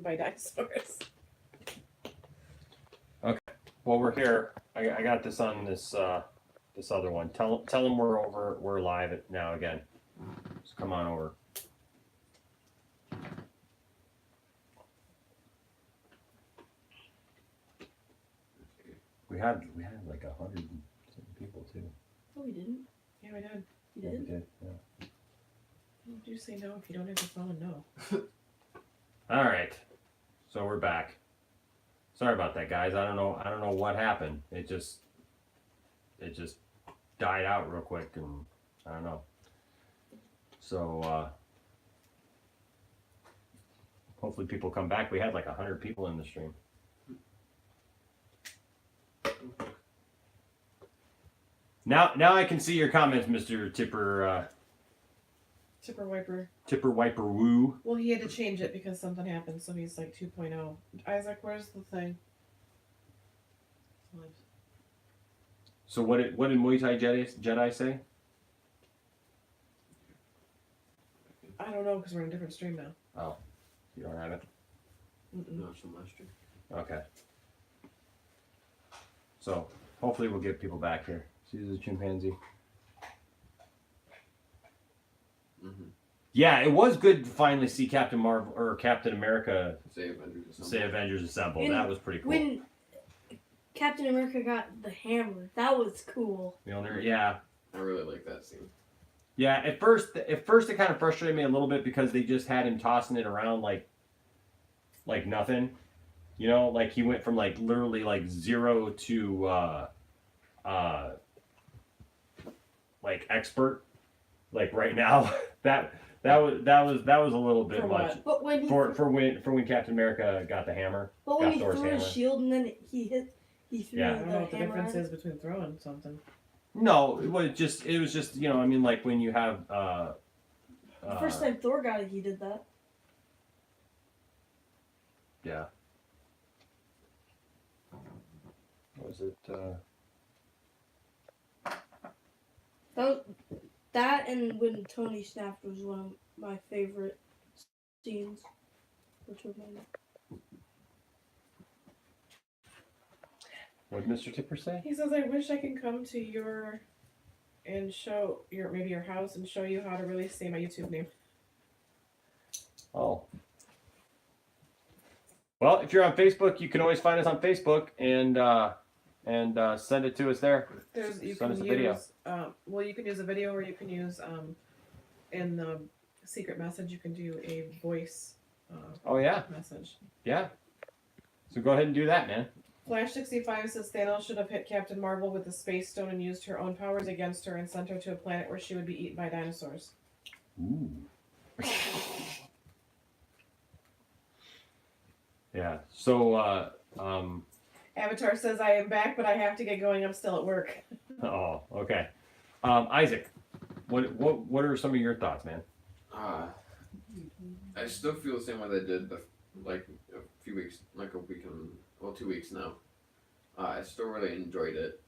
by dinosaurs. Okay. Well, we're here. I got this on this this other one. Tell them we're over. We're live now again. So come on over. We had like 100 people too. No, we didn't. Yeah, we did. You did? Yeah, we did. Yeah. Don't you say no if you don't have your phone? No. All right. So we're back. Sorry about that, guys. I don't know what happened. It just died out real quick, and I don't know. So hopefully people come back. We had like 100 people in the stream. Now I can see your comments, Mr. Tipper. Tipper wiper. Tipper wiper woo. Well, he had to change it because something happened, so he's like 2.0. Isaac, where's the thing? So what did Muay Thai Jedi say? I don't know because we're in a different stream now. Oh, you don't have it? No, it's from last year. Okay. So hopefully we'll get people back here. See the chimpanzee. Mm-hmm. Yeah, it was good to finally see Captain Marvel or Captain America Say Avengers Assemble. That was pretty cool. When Captain America got the hammer, that was cool. Yeah. I really like that scene. Yeah, at first it kind of frustrated me a little bit because they just had him tossing it around like nothing. You know, like he went from like literally like 0 to like expert like right now. that was a little bit For much. what? But when he For when Captain America got the hammer. but when got he Thor's threw his hammer. shield and then he threw Yeah. I don't know what the the hammer. difference is between throwing something. No, it was just you know, I mean, like when you have The first time Thor got it, he did that. yeah. Was it That and when Tony snapped was one of my favorite scenes. Which was what did Mr. Tipper say? He says, "I wish I can come to your and show your house and show you how to really say my YouTube name." Oh. Well, if you're on Facebook, you can always find us on Facebook and send it to us there. You Send can us a video. use well, you can use a video, or you can use in the secret message. You can do a voice. Oh yeah, Message. yeah. So go ahead and do that, man. Flash 65 says Thanos should have hit Captain Marvel with the Space Stone and used her own powers against her and sent her to a planet where she would be eaten by dinosaurs. Ooh. Yeah. So Avatar says, "I am back, but I have to get going. I'm still at work." oh, okay. Isaac, what are some of your thoughts, man? I still feel the same way they did, like a few weeks, like a week and 2 weeks now. I still really enjoyed it,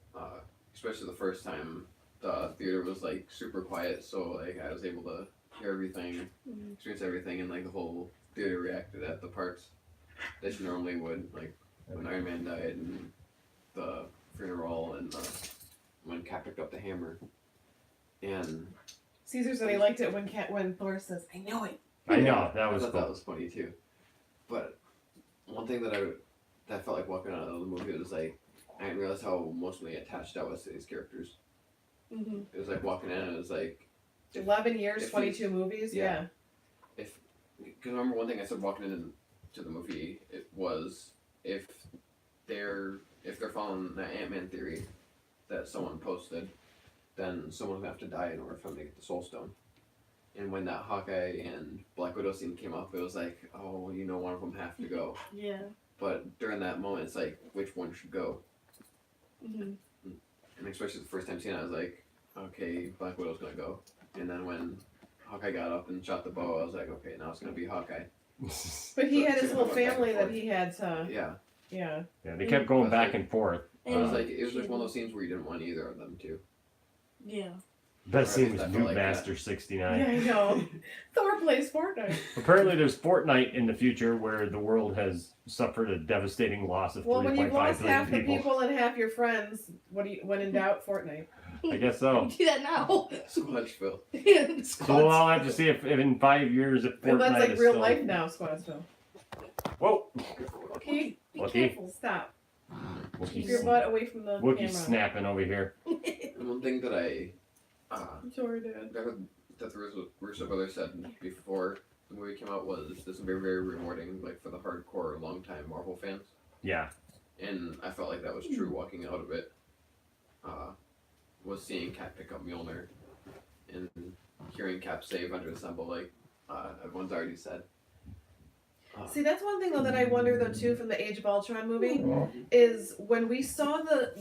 especially the first time. The theater was like super quiet, so like I was able to hear everything, experience everything, and like the whole theater reacted at the parts that you normally would, like when Iron Man died and the funeral and when Cap picked up the hammer. And Caesar said he liked it when Thor says, "I know it." I know that was I thought cool. that was funny too. But one thing that I felt like walking out of the movie was like I didn't realize how emotionally attached I was to these characters. Mm-hmm. It was like walking in and it was like 11 years, if 22 movies. Yeah. Because remember one thing I said walking into the movie, it was if they're following the Ant-Man theory that someone posted, then someone would have to die in order for them to get the Soul Stone. And when that Hawkeye and Black Widow scene came up, it was like, oh, you know, one of them have to go. Yeah. But during that moment, it's like, which one should go? Mm-hmm. And especially the first time seeing it, I was like, okay, Black Widow's gonna go. And then when Hawkeye got up and shot the bow, I was like, okay, now it's gonna be Hawkeye. But he But had his they whole went back and family that forth. he had to. Yeah. Yeah. Yeah, they kept going back and forth. It was like one of those scenes where you didn't want either of them to. Yeah. Best scene was I felt Noob like Master Yeah, 69. I know. Thor plays Fortnite. Apparently, there's Fortnite in the future where the world has suffered a devastating loss of Well, when you've 3.5 lost billion half the people. people and half your friends, when in doubt, Fortnite. I guess so. Do that now. Squatchville. So we'll all have to see if in 5 years if Well, Fortnite that's like is real still... life now, Squadsville. Whoa! Okay, be Lucky. careful. Stop. Keep Wookiee's, your butt away from the Wookiee's camera. snapping over here. And one thing that I I'm sorry, Dad. that the Russo brothers said before the movie came out was this will be very rewarding, like for the hardcore, long-time Marvel fans. Yeah. And I felt like that was true walking out of it. Was seeing Cap pick up Mjolnir and hearing Cap say Avengers Assemble, like everyone's already said. See, that's one thing though that I wonder though too from the Age of Ultron movie is when we saw the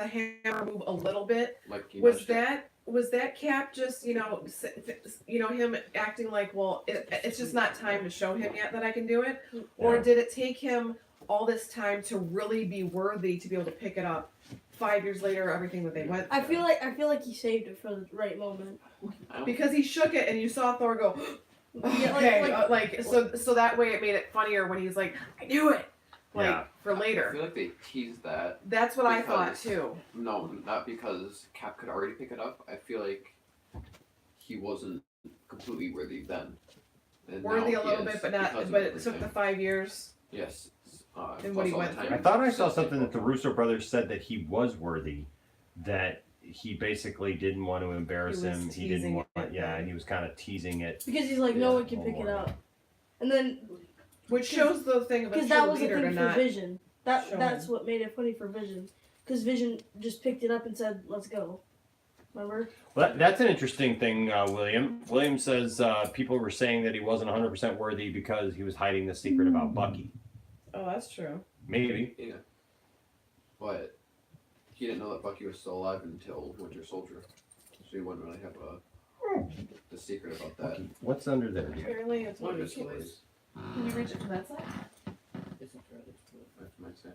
hammer move a little bit. Like he Was nudged it. that Cap just him acting like, well, it's just not time to show him yet that I can do it, or Yeah. did it take him all this time to really be worthy to be able to pick it up? 5 years later, everything that they went through. I feel like he saved it for the right moment. I don't- Because he shook it and you saw Thor go. Yeah, Okay, so that way it made it funnier when he's like, I knew it, like Yeah. for I later. feel like they teased that. That's what I thought Because- too. No, not because Cap could already pick it up. I feel like he wasn't completely worthy then. And Worthy now a he little is bit, but because not. of But it took the everything. 5 years. Yes. And plus what he all the went time. through. I thought I saw something that the Russo brothers said that he was worthy, that he basically didn't want to embarrass He was him. He didn't teasing want, it, yeah, yeah. and he was kind of teasing it. Because he's like, no Yeah. one can pick it Oh, up. And then, Which shows the thing of a because true that was the leader to thing for not. Vision. show That's him. what made it funny for Vision. Because Vision just picked it up and said, let's go. Remember? Well, that's an interesting thing, William. William says people were saying that he wasn't 100% worthy because he was hiding the secret about Bucky. Oh, that's true. Maybe. Yeah. But he didn't know that Bucky was still alive until Winter Soldier. So he wouldn't really have the secret about that. Bucky. What's under there? Apparently, it's One one of of his his stories. Can you reach it from that side? That's my say.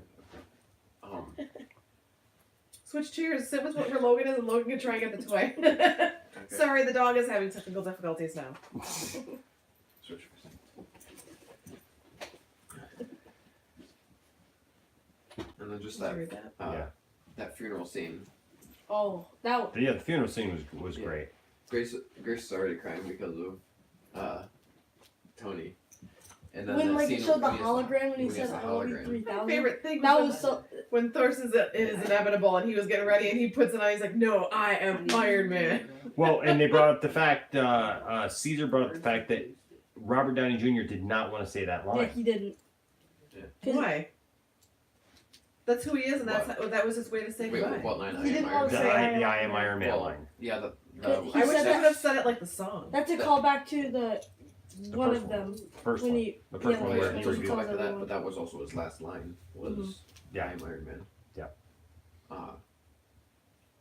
Switch chairs. Sit with where Logan is, and Logan can try and get the toy. Okay. Sorry, the dog is having technical difficulties now. Switch for a second. And then just Did you that read that? Yeah. that funeral scene. Oh, that Yeah, the funeral scene was Yeah. great. Grace is already crying because of Tony. And then when that like scene it showed the when he has hologram when he when he said has the I love you hologram. 3000. My favorite thing That was was so. when Thor says it is inevitable, and he was getting ready, and he puts it on. He's like, "No, I am Iron Man." Well, and they brought up the fact, Caesar brought up the fact that Robert Downey Jr. did not want to say that Yeah, line. he didn't. Yeah. 'Cause Why? That's who he is, and that was his way to say Wait, goodbye. what line? He didn't want to The say I am Iron Man Well, line. Yeah, He I wish said they that- would have said it like the song. That's a callback to the The one first of them First when one. he The first yeah, one the where first he one was he go tells back to that, everyone. but that was also his last line. Was Yeah. I'm Iron Man. Yeah.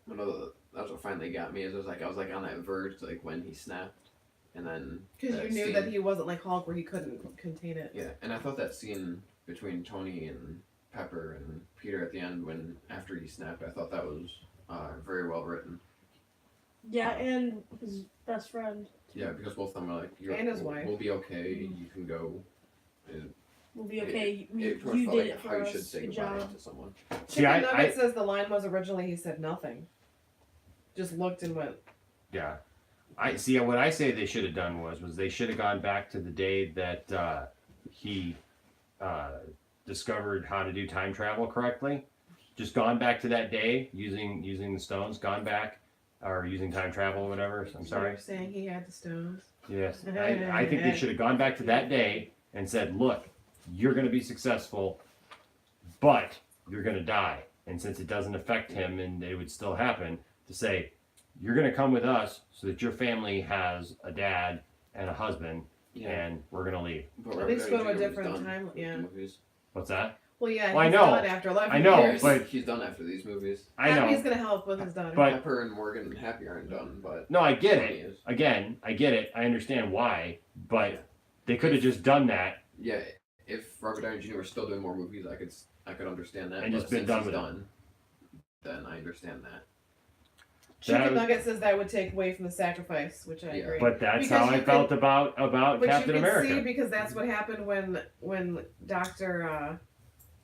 One of the that's what finally got me is I was like on that verge like when he snapped, and then Because you that knew scene- that he wasn't like Hulk, where he couldn't contain it. Yeah, and I thought that scene between Tony and Pepper and Peter at the end when after he snapped, I thought that was very well written. Yeah, and his best friend Yeah, because both of them are like, And his wife. We'll be okay. You can go. And will be okay. it You felt did like it how for you us. should say Good goodbye job. to someone. See, Chicken Nugget I says the line was originally he said nothing. Just looked and went. yeah. I see. What I say they should have done was they should have gone back to the day that he discovered how to do time travel correctly. Just gone back to that day using the stones. Gone back, or using time travel or whatever. I'm sorry. You're saying he had the stones. Yes, I think they should have gone back to that day and said, "Look, you're going to be successful, but you're going to die. And since it doesn't affect him, and it would still happen, to say, you're going to come with us so that your family has a dad and a husband, and we're going to leave." But At Robert least go to Downey a Jr. was different done time, with yeah. the movies. What's that? Well, yeah, Well, I he's know. done after 11 I know, years. but He's done after these movies. I Happy's know. gonna help with his daughter. But- Pepper and Morgan and Happy aren't done, but No, I get Tony it. is. Again, I get it. I understand why, but Yeah. they could have just done that. Yeah, if Robert Downey Jr. was still doing more movies, I could understand that. And but just been since done he's with it. done, then I understand that. Chicken Nugget says that would take away from the sacrifice, which I agree. But that's Because how you I felt about but Captain you can America. see because that's what happened when Doctor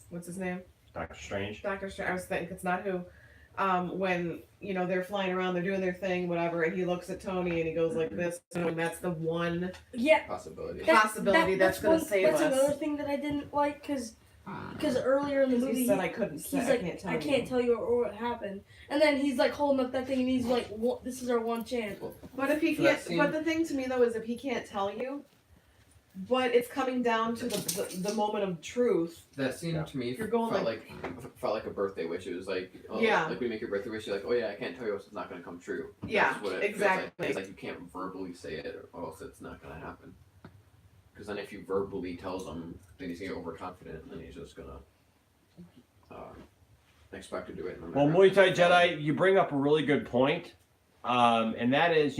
what's his name? Doctor Strange. Doctor Strange. I was thinking it's not who. When they're flying around, they're doing their thing, whatever, and he looks at Tony and he goes like this, and that's the one Possibility. possibility that's going to save that's us. another thing that I didn't like because earlier in the movie He said I couldn't say. he's I like, can't tell I you. can't tell you or what happened, and then he's like holding up that thing and he's like, this is our one chance. But if he For that can't, scene- but the thing to me though is if he can't tell you, but it's coming down to the moment of truth. That scene Yeah. to me You're going felt like a birthday wish. It was like, Yeah. like we make your birthday wish. You're like, oh yeah, I can't tell you else it's not going to come true. Yeah, That's what it feels exactly. like. It's like you can't verbally say it or else it's not going to happen. Because then if you verbally tells him, then he's going to get overconfident and then he's just going to expect to do it. No Well, matter Muay Thai how- Jedi, you bring up a really good point, and that is,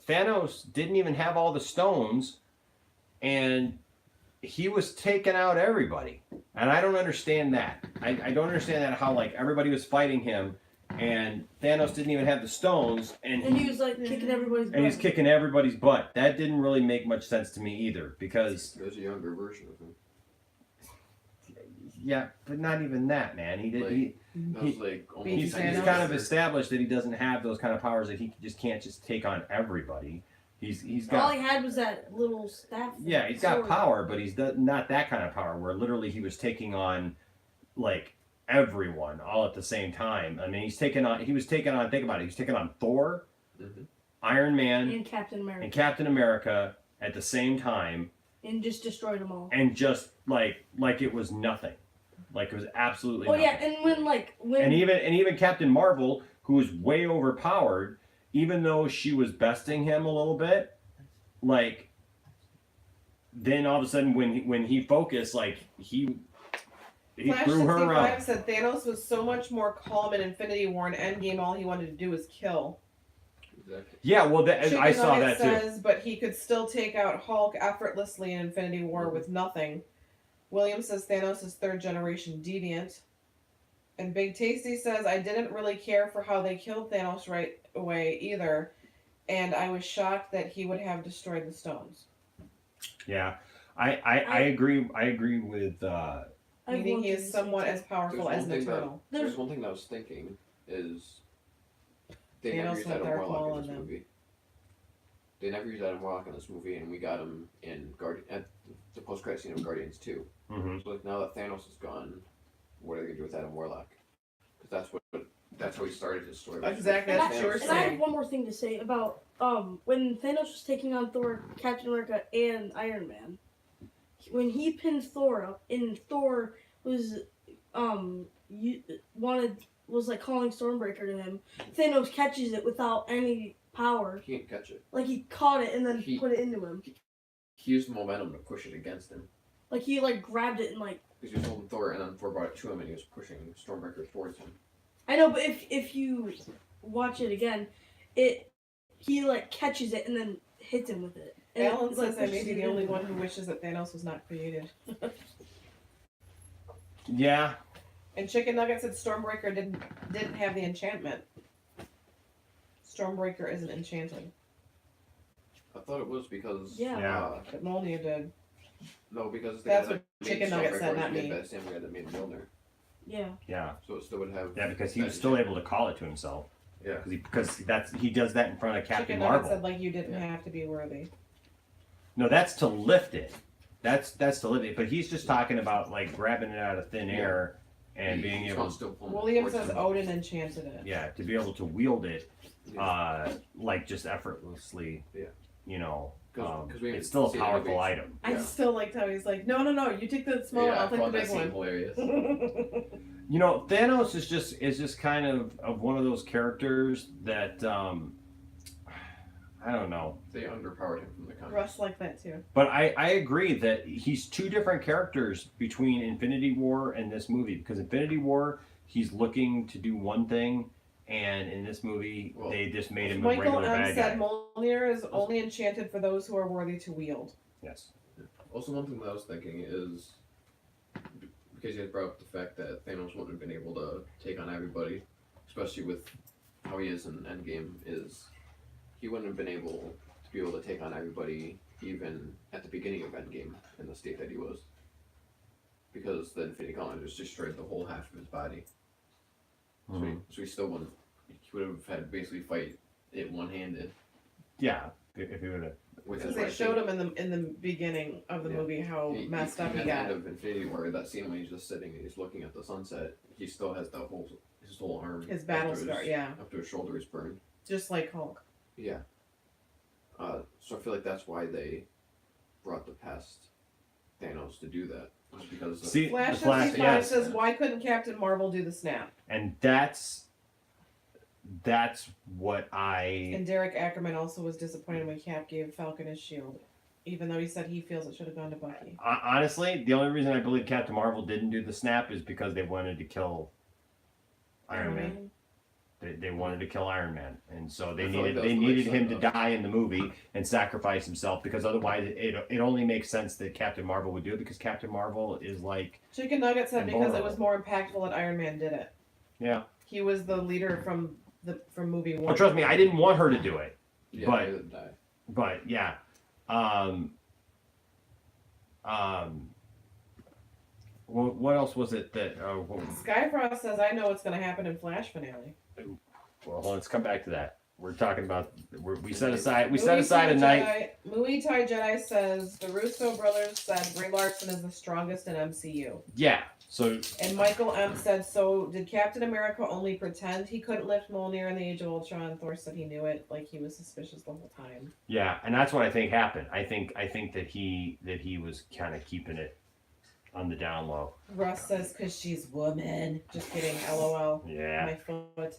Thanos didn't even have all the stones, and he was taking out everybody, and I don't understand that. I don't understand that how like everybody was fighting him, and Thanos didn't even have the stones, and he was like kicking everybody's butt. and he's kicking everybody's butt. That didn't really make much sense to me either, because There's a younger version of him. yeah, but not even that, man. He did. Like, he, That was like almost Baby he's Thanos. kind of established that he doesn't have those kind of powers, that he just can't just take on everybody. He's All got he had was that little staff. yeah, he's got sword. power, but he's not that kind of power where literally he was taking on like everyone all at the same time. I mean, he was taking on. Think about it. He was taking on Thor, Mhm. Iron Man, And Captain America. and Captain America at the same time, And just destroyed them all. and just like it was nothing, like it was absolutely. Oh nothing. yeah, and when And even Captain Marvel, who was way overpowered, even though she was besting him a little bit, like then all of a sudden when he focused, like he Flash threw her 65 said Thanos was so much more calm in Infinity War and Endgame. All he wanted to do was kill. Exactly. Yeah, well, Chicken I saw Nugget that too. says, but he could still take out Hulk effortlessly in Infinity War with nothing. William says Thanos is third generation deviant. And Big Tasty says, I didn't really care for how they killed Thanos right away either. And I was shocked that he would have destroyed the stones. Yeah, I agree. I agree with. I Meaning want he to is say somewhat too. as powerful as an Eternal. There's one thing that I was thinking is they Thanos never used went Adam Dark Maul Warlock in on this them. movie. They never used Adam Warlock in this movie, and we got him in at the post-credit scene of Guardians 2. Mm-hmm. So like now that Thanos is gone, what are they gonna do with Adam Warlock? Because that's how he started his story. was Exactly, with that's what you were Thanos. And I have saying. one more thing to say about when Thanos was taking on Thor, Captain America, and Iron Man. When he pinned Thor up, and Thor was was like calling Stormbreaker to him, Thanos catches it without any power. He can't catch it. Like he caught it and then He- put it into him. He used momentum to push it against him. Like he like grabbed it and like Because he was holding Thor, and then Thor brought it to him, and he was pushing Stormbreaker towards him. I know, but if you watch it again, he like catches it and then hits him with it. And Alan it, like, says I may pushes be it the only into one him. who wishes that Thanos was not created. Yeah, And Chicken Nugget said Stormbreaker didn't have the enchantment. Stormbreaker isn't enchanted. I thought it was because Yeah. Yeah. But Mjolnir did. No, because the That's guy what that Chicken made Nugget Stormbreaker said, was not made me. by the same guy that made Mjolnir. Yeah. yeah, So it still would have. yeah. Because he was that still enchantment. able to call it to himself. Yeah. Because he does that in front of Captain Chicken Nugget Marvel. said like you didn't Yeah. have to be worthy. No, that's to lift it. That's to lift it. But he's just talking about like grabbing it out of thin air and being He's able, not still pulling it William towards says him. Odin enchanted it. yeah, to be able to wield it, Yeah. like just effortlessly. Yeah. You know, 'Cause we it's still a see powerful animation. item. I Yeah. still liked how he's like, no, you take the small one, Yeah, I'll I take the found that big scene one. hilarious. You know, Thanos is just kind of one of those characters that I don't know. They underpowered him from the comics. Russ liked that too. But I agree that he's two different characters between Infinity War and this movie, because Infinity War he's looking to do one thing, and in this movie Well, they just made him a Michael regular M bad said guy. Mjolnir is only enchanted for those who are worthy to wield. Yes. Also, one thing that I was thinking is because you had brought up the fact that Thanos wouldn't have been able to take on everybody, especially with how he is in Endgame is he wouldn't have been able to take on everybody even at the beginning of Endgame in the state that he was. Because the Infinity Gauntlet just destroyed the whole half of his body. So he still wouldn't. He would have had to basically fight it one-handed. Yeah, if he would have. Because they showed him in the beginning of the movie how messed up he at got. the end of Infinity War, that scene when he's just sitting and he's looking at the sunset, he still has his whole arm. His battle scar, yeah. Up to his shoulder is burned. Just like Hulk. Yeah. So I feel like that's why they brought the past Thanos to do that. Was because See, Flash the Flash, 55 yes. says, why couldn't Captain Marvel do the snap? And that's what I. And Derek Ackerman also was disappointed when Cap gave Falcon his shield, even though he said he feels it should have gone to Bucky. Honestly, the only reason I believe Captain Marvel didn't do the snap is because they wanted to kill Iron Man. They wanted to kill Iron Man, and so they needed him to die in the movie and sacrifice himself, because otherwise it only makes sense that Captain Marvel would do it, because Captain Marvel is like Chicken Nugget said because it invulnerable. was more impactful that Iron Man did it. Yeah. He was the leader from movie one. Well, trust me, I didn't want her to do it, yeah, but- he didn't die. but yeah. What else was it that? Skyfrost says, I know what's going to happen in Flash finale. Well, let's come back to that. We're talking about we set aside Muay a night. Thai Muay Thai Jedi says the Russo brothers said Brie Larson is the strongest in MCU. Yeah. So And Michael M said, so did Captain America only pretend he couldn't lift Mjolnir in the Age of Ultron? Thor said he knew it, like he was suspicious the whole time. yeah, and that's what I think happened. I think that he was kind of keeping it on the down low. Russ says, because she's woman. Just kidding, LOL. Yeah. My foot.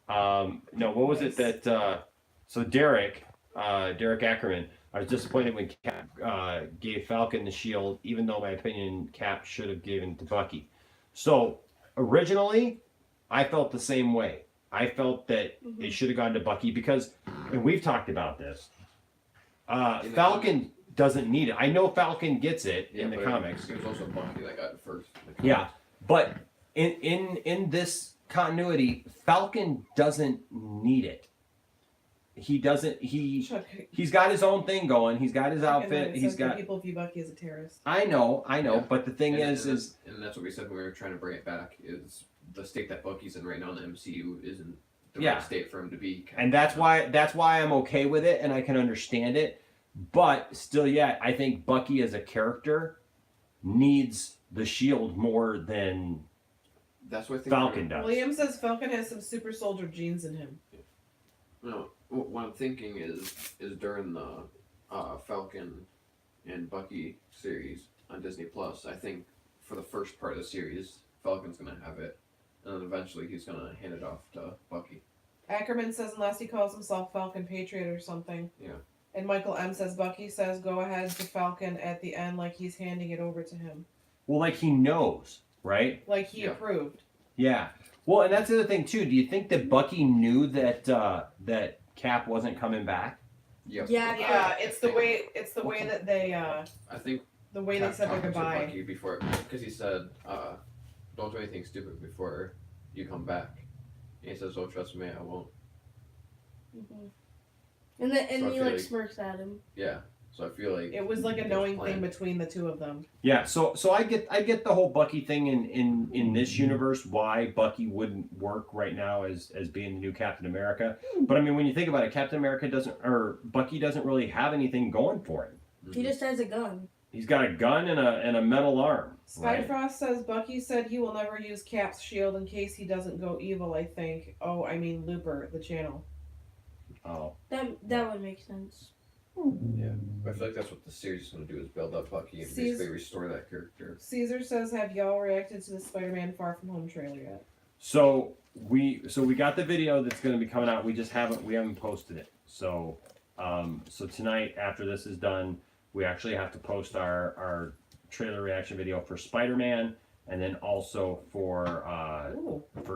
No, what was it that? So Derek Ackerman. I was disappointed when Cap gave Falcon the shield, even though, in my opinion, Cap should have given it to Bucky. So originally, I felt the same way. I felt that it should have gone to Bucky because, and we've talked about this. Falcon doesn't need it. I know Falcon gets it in the comics. It was also Bucky that got it first. Yeah, but in this continuity, Falcon doesn't need it. He doesn't. He's got his own thing going. He's got his outfit. He's got. People view Bucky as a terrorist. I know. Yeah. But the thing and is, that's what we said when we were trying to bring it back. Is the state that Bucky's in right now in the MCU isn't the Yeah. right state for him to be. and that's why I'm okay with it, and I can understand it. But still, yet I think Bucky as a character needs the shield more than That's what I think Falcon does. William says Falcon has some super soldier genes in him. No, what I'm thinking is during the Falcon and Bucky series on Disney Plus. I think for the first part of the series, Falcon's gonna have it, and then eventually he's gonna hand it off to Bucky. Ackerman says unless he calls himself Falcon Patriot or something. Yeah. And Michael M says Bucky says go ahead to Falcon at the end like he's handing it over to him. Well, like he knows, right? Like he Yeah. approved. Yeah. Well, and that's the other thing too. Do you think that Bucky knew that that Cap wasn't coming back? Yep. Yeah. Yeah, it's the way that they I think the way they said their talking to goodbye. Bucky before, because he said, "Don't do anything stupid before you come back." And he says, "Oh, trust me, I won't." And then So I he feel like like- smirks at him. Yeah. So I feel like It was like a there's knowing plan. thing between the two of them. Yeah. So I get the whole Bucky thing in this universe. Why Bucky wouldn't work right now as being the new Captain America? But I mean, when you think about it, Bucky doesn't really have anything going for him. He just has a gun. He's got a gun and a metal arm. Right? Skyfrost says Bucky said he will never use Cap's shield in case he doesn't go evil, I think. Oh, I mean Looper, the channel. Oh. That would make sense. Yeah, I feel like that's what the series is going to do, is build up Bucky and basically restore that character. Caesar says, have y'all reacted to the Spider-Man Far From Home trailer yet? So we got the video that's going to be coming out. We haven't posted it. So tonight after this is done, we actually have to post our trailer reaction video for Spider-Man, and then also for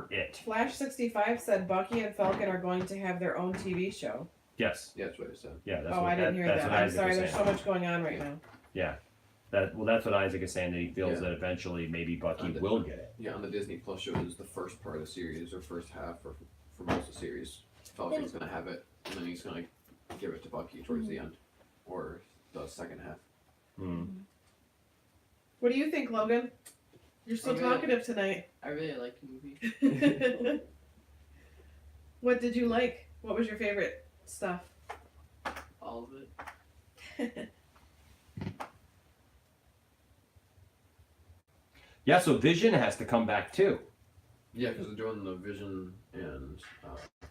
It. Flash 65 said Bucky and Falcon are going to have their own TV show. Yes. Yeah, that's what I said. Yeah. That's Oh, what, I didn't hear that's that. what I'm Isaac sorry, was there's saying. so much going on right now. Yeah. That's what Isaac is saying, that he feels Yeah. that eventually maybe Bucky will get it. Yeah, on the Disney Plus show is the first part of the series, or first half, or for most of the series. Falcon's gonna have it, and then he's gonna give it to Bucky towards the end, or the second half. Hmm. What do you think, Logan? You're so Okay. talkative tonight. I really like the movie. What did you like? What was your favorite stuff? All of it. Yeah, so Vision has to come back too. Yeah, because they're doing the Vision and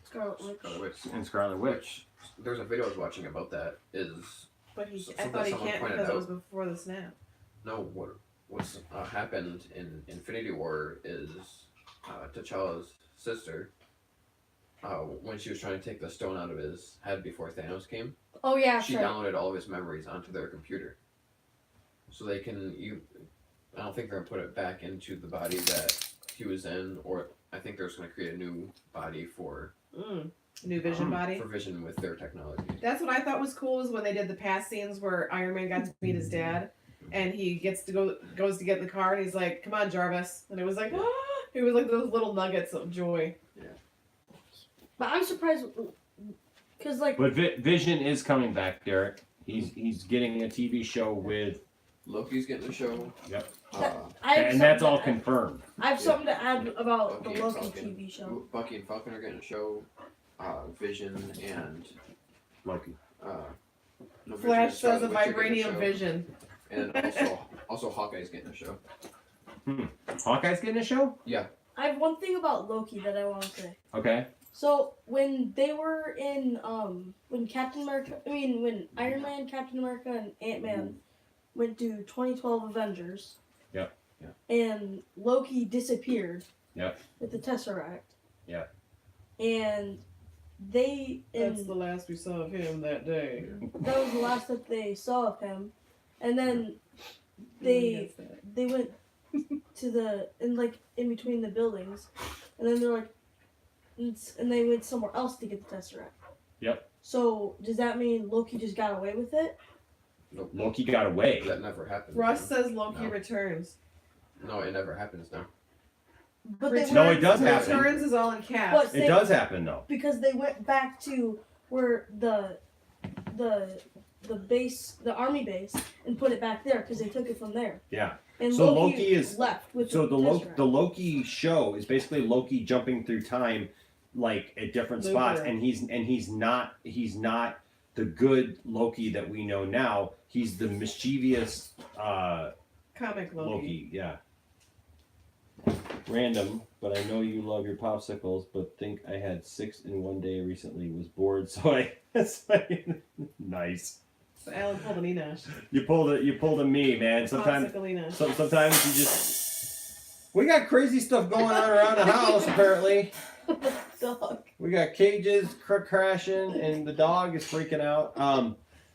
Scarlet Witch. Scarlet Witch. And Scarlet Witch. There's a video I was watching about that. Is But he, So- I something thought he someone can't pointed because it out. was before the snap. no what's happened in Infinity War is T'Challa's sister. When she was trying to take the stone out of his head before Thanos came, Oh yeah, she sorry. downloaded all of his memories onto their computer, so they can. I don't think they're gonna put it back into the body that he was in, or I think they're just gonna create a new body for New Vision body. for Vision with their technology. That's what I thought was cool is when they did the past scenes where Iron Man got to meet his dad, and he goes to get in the car, and he's like, "Come on, Jarvis," and it was like, it was like those little nuggets of joy. But I'm surprised because like But Vision is coming back, Derek. He's getting a TV show with, Loki's getting a show. Yep. I have and that's something all to add- confirmed. I have something to add about the Bucky and Loki Falcon. TV show. Bucky and Falcon are getting a show. Vision and Loki. no, Vision Flash and says a Scarlet Witch are getting vibranium show. vision. And also Hawkeye's getting a show. Hawkeye's getting a show? I have one thing about Loki that I want to say. Okay. So when they were in when Iron Man, Captain America, and Ant-Man went to 2012 Avengers. Yep. Yeah. And Loki disappeared. Yep. With the Tesseract. Yep. And they That's the last we saw of him that day. that was the last that they saw of him, and then they went to the in between the buildings, and then they're like, and they went somewhere else to get the Tesseract. Yep. So does that mean Loki just got away with it? Nope. Loki got away. That never happens. Russ says Loki No. returns. No, it never happens now. But they Returns, No, it does happen. Returns is all in caps. But It does happen though. because they went back to where the base, the army base, and put it back there because they took it from there. Yeah. And So Loki, Loki is- left with So the the Tesseract. Loki show is basically Loki jumping through time, like at different spots, Looper. and he's not the good Loki that we know now. He's the mischievous Comic Loki. Loki. Yeah. Random, but I know you love your popsicles, but think I had 6 in one day recently. Was bored, so I. Nice. So Alan pulled an Enosh. You pulled a me, man. Sometimes Popsicle Enosh. sometimes you just. We got crazy stuff going on around the house. Apparently, Dog. we got cages crashing, and the dog is freaking out.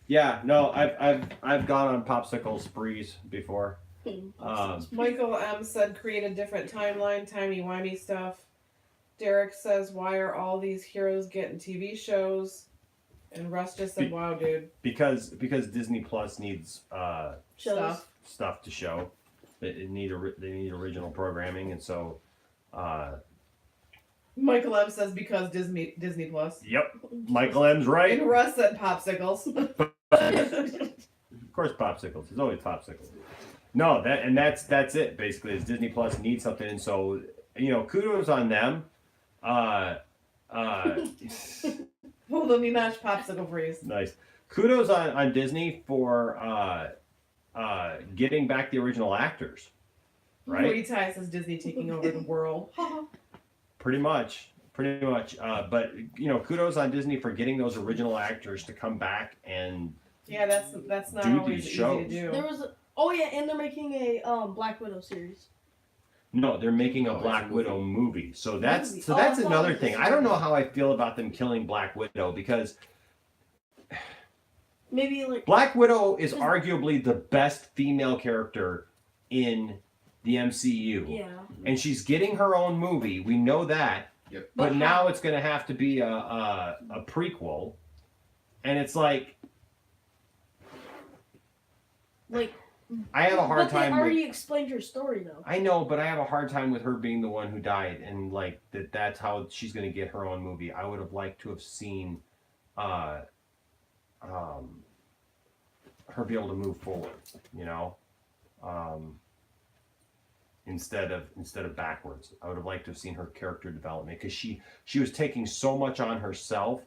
Yeah, no, I've gone on popsicle sprees before. Michael M said create a different timeline, timey-wimey stuff. Derek says, why are all these heroes getting TV shows? And Russ just said, wow, dude. Because Disney Plus needs Shows. stuff to show. They need original programming, and so. Michael M says, because Disney Plus. Yep, Michael M's right. And Russ said popsicles. Of course, popsicles. There's always popsicles. No, that's it. Basically, is Disney Plus needs something, and so kudos on them. Hold on, Enosh popsicle freeze. Nice. Kudos on Disney for getting back the original actors. Right. Woody Ty says Disney taking over the world. Pretty much. But kudos on Disney for getting those original actors to come back and. Yeah, that's not Do always these easy shows. to do. There was and they're making a Black Widow series. No, they're making a Oh, it's Black a movie. Widow movie. So that's Movie. so Oh, that's I thought another it was thing. a I don't know movie. how I feel about them killing Black Widow because Maybe like Black Widow is Is- arguably the best female character in the MCU. yeah. And she's getting her own movie. We know that. Yep. But But now how- it's going to have to be a prequel. And it's like I have a hard But they time with. already explained her story though. I know, but I have a hard time with her being the one who died, and like that's how she's going to get her own movie. I would have liked to have seen her be able to move forward, you know, instead of backwards. I would have liked to have seen her character development, because she was taking so much on herself,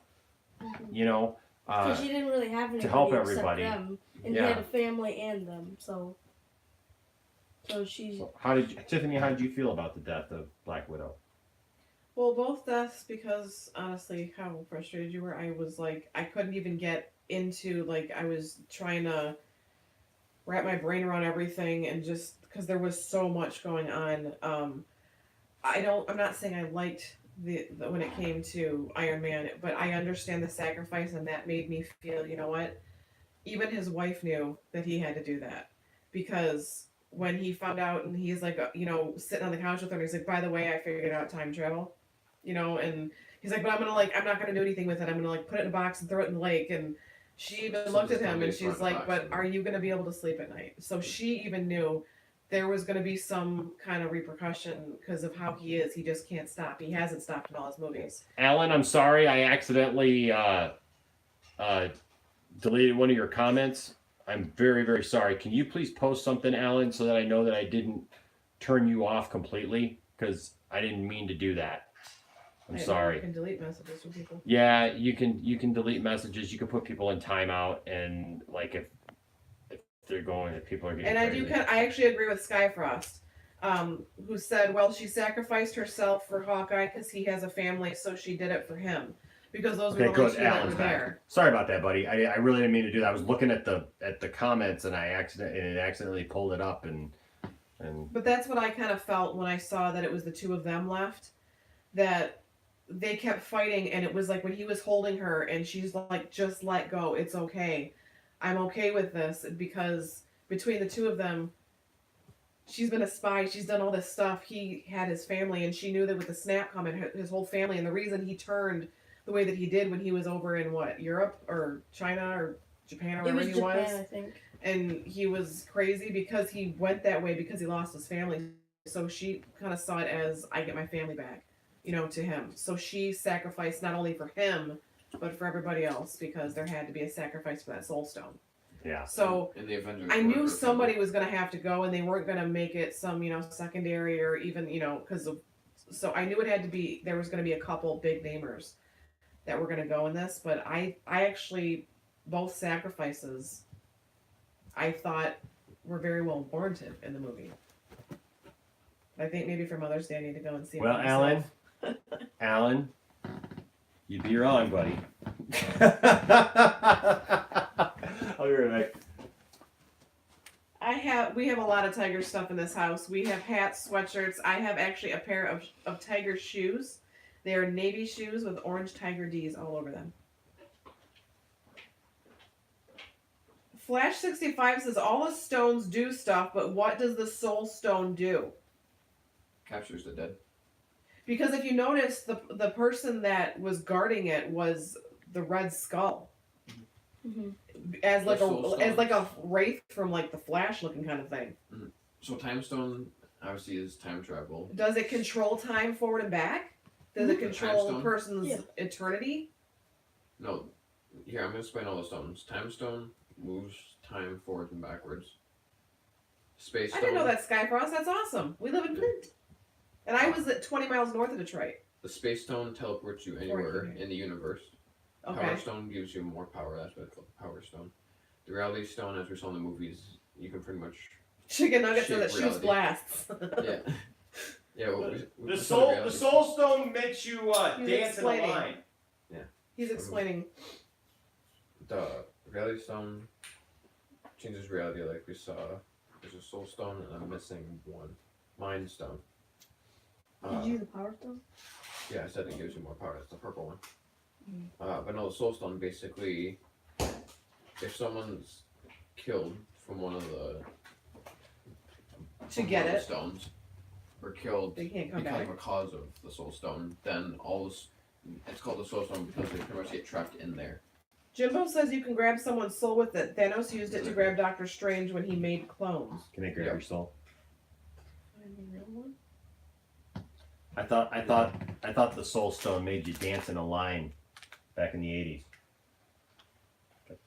you know, Because she didn't really have anybody to help except everybody. them, and Yeah. he had a family and them, so she's. So Tiffany, how did you feel about the death of Black Widow? Well, both deaths, because honestly, how frustrated you were. I was like, I couldn't even get into, like, I was trying to wrap my brain around everything, and just because there was so much going on. I'm not saying I liked the when it came to Iron Man, but I understand the sacrifice, and that made me feel, you know what? Even his wife knew that he had to do that, because when he found out, and he's like, sitting on the couch with her, and he's like, by the way, I figured out time travel, and he's like, but I'm not gonna do anything with it. I'm gonna put it in a box and throw it in the lake. And she even looked at him, and she's like, but are you gonna be able to sleep at night? So she even knew there was going to be some kind of repercussion because of how he is. He just can't stop. He hasn't stopped in all his movies. Alan, I'm sorry, I accidentally deleted one of your comments. I'm very, very sorry. Can you please post something, Alan, so that I know that I didn't turn you off completely? Because I didn't mean to do that. I'm sorry. You can delete messages from people. Yeah, you can delete messages. You can put people in timeout, and like if they're going, if people are getting And crazy. I actually agree with Skyfrost, who said, well, she sacrificed herself for Hawkeye because he has a family, so she did it for him. Because those were the only two that were there. Sorry about that, buddy. I really didn't mean to do that. I was looking at the comments, and it accidentally pulled it up, and But that's what I kind of felt when I saw that it was the two of them left. That they kept fighting, and it was like when he was holding her, and she's like, just let go. It's okay. I'm okay with this, because between the two of them, she's been a spy. She's done all this stuff. He had his family, and she knew that with the snap coming, his whole family, and the reason he turned the way that he did when he was over in Europe or China or Japan or wherever he Japan, was. I think. And he was crazy because he went that way because he lost his family. So she kind of saw it as, I get my family back, to him. So she sacrificed not only for him, but for everybody else, because there had to be a sacrifice for that soul stone. yeah. So in the Avengers, I knew somebody was going to have to go, and they weren't going to make it some, secondary or even, because of. So I knew it had to be. There was going to be a couple big namers that were going to go in this, but I actually, both sacrifices, I thought were very well warranted in the movie. I think maybe for Mother's Day I need to go and see it. Well, for myself. Alan, you'd be wrong, buddy. I'll be right back. We have a lot of Tiger stuff in this house. We have hats, sweatshirts. I have actually a pair of Tiger shoes. They are navy shoes with orange Tiger D's all over them. Flash 65 says all the stones do stuff, but what does the soul stone do? captures the dead. Because if you notice, the person that was guarding it was the Red Skull, Mm-hmm. as like The Soul as like a Stones. wraith from like the Flash looking kind of thing. So time stone obviously is time travel. Does it control time forward and back? Does it The control Time a Stone? person's Yeah. eternity? No, here I'm gonna explain all the stones. Time stone moves time forwards and backwards. Space I stone. didn't know that, Skyfrost. That's awesome. We live in Flint, and I was at 20 miles north of Detroit. The space stone teleports you anywhere here. in the universe. Okay. Power stone gives you more power. That's what it's called. Power stone. The reality stone, as we saw in the movies, you can pretty much. Chicken nuggets Shape that shoots reality. blasts. Yeah. Yeah. Well, The soul stone makes you He's dance in a explaining. line. He's explaining. The reality stone changes reality, like we saw. There's a soul stone, and I'm missing one. Mind stone. Did you use the power stone? Yeah, I said it gives you more power. That's the purple one. But no, the soul stone basically, if someone's killed from one of the To get one of the it. stones, or killed They can't come because back. of a cause of the soul stone, then all this, it's called the soul stone because they pretty much get trapped in there. Jimbo says you can grab someone's soul with it. Thanos used it to grab Doctor Strange when he made clones. Can they grab Yep. your soul? Find the real one? I thought the Soul Stone made you dance in a line back in the 80s.